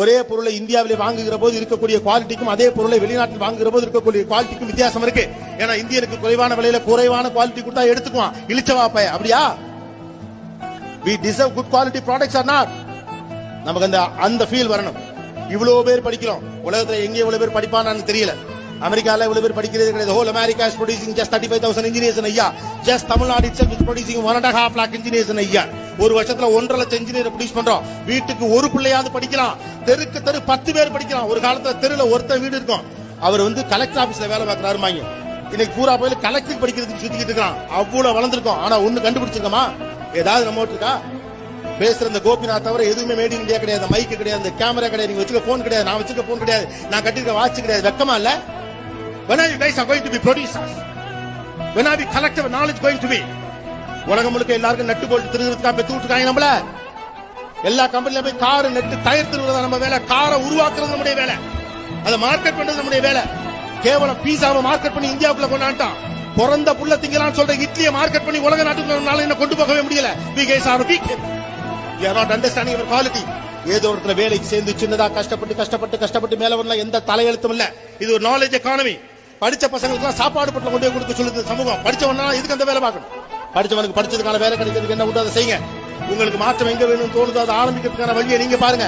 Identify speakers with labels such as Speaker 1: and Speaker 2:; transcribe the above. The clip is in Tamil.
Speaker 1: ஒரே பொருளை இந்தியாவிலே வாங்குகிற போது இருக்கக்கூடிய குவாலிட்டிக்கும் அதே பொருளை வெளிநாட்டில் வாங்குகிற போது இருக்கக்கூடிய குவாலிட்டிக்கும் வித்தியாசம் இருக்கு. ஏன்னா இந்தியனுக்கு குறைவான விலையில குறைவான குவாலிட்டி கொடுத்தா எடுத்துக்குவான், இழிச்சவாப்ப. அப்படியா? we deserve good quality products or not? நமக்கு அந்த ஃபீல் வரணும். இவ்வளவு பேர் படிக்கிறோம், உலகத்துல எங்கே இவ்வளவு பேர் படிப்பான்னு தெரியல. அமெரிக்கால இவ்வளவு பேர் படிக்கிறது கிடையாது. whole America is producing just 35,000 engineers in a year. just Tamil Nadu itself is producing 1.5 lakh engineers in a year. ஒரு வருஷத்துல 1.5 லட்சம் இன்ஜினியர் ப்ரொடியூஸ் பண்றோம். வீட்டுக்கு ஒரு பிள்ளையாவது படிக்கலாம், தெருக்கு தெரு 10 பேர் படிக்கலாம். ஒரு காலத்துல தெருல ஒருத்தர் வீடு இருக்கும், அவர் கலெக்டர் ஆபீஸ்ல வேலை பார்க்கறாருமாங்க. இன்னைக்கு பூரா போய் கலெக்டர் படிக்கிறதுக்கு சுத்திக்கிட்டு இருக்கான். அவ்வளவு வளர்ந்துருக்கோம். ஆனா ஒண்ணு கண்டுபிடிச்சிருக்கோமா? ஏதாவது நம்ம இருக்கா? பேசுற இந்த கோபிநாத் தவிர எதுவுமே மேட் இன் இந்தியா கிடையாது. மைக்கு கிடையாது, கேமரா கிடையாது, நீங்க வச்சுக்க போன் கிடையாது, நான் வச்சுக்க போன் கிடையாது, நான் கட்டிருக்க வாட்ச் கிடையாது. வெக்கமா இல்ல? when are you guys are going to be producers? when are we collective knowledge going to be? உலகம் முழுக்க எல்லாருக்கும் நட்டு போட்டு திருகிறதுக்காக பெத்து விட்டுருக்காங்க. நம்மள எல்லா கம்பெனில போய் கார் நெட்டு டயர் திருவுறது நம்ம வேலை, காரை உருவாக்குறது நம்முடைய வேலை, அதை மார்க்கெட் பண்றது நம்முடைய வேலை. கேவலம் பீஸாவை மார்க்கெட் பண்ணி இந்தியாவுக்குள்ள கொண்டாண்டான். பிறந்த புள்ள திங்கலான்னு சொல்ற இட்லியை மார்க்கெட் பண்ணி உலக நாட்டுக்குள்ள என்ன கொண்டு போகவே முடியல. we guys are weak. we are not understanding our quality. ஏதோ ஒருத்தர வேலைக்கு சேர்ந்து சின்னதா கஷ்டப்பட்டு மேல வரலாம், எந்த தலையெழுத்தும் இல்ல. இது ஒரு நாலேஜ் எக்கானமி. படிச்ச பசங்களுக்கு சாப்பாடு பட்டில கொண்டு போய் கொடுக்க சொல்லுது சமூகம். படிச்சவனா இதுக்கு அந்த வேலை பார்க்கணும். படிச்சவனுக்கு படிச்சதுக்கான வேலை கிடைக்கிறதுக்கு என்ன விட்டு அதை செய்யுங்க. உங்களுக்கு மாற்றம் எங்க வேணும்னு தோணுதோ அதை ஆரம்பிக்கிறதுக்கான வழியை நீங்க பாருங்க.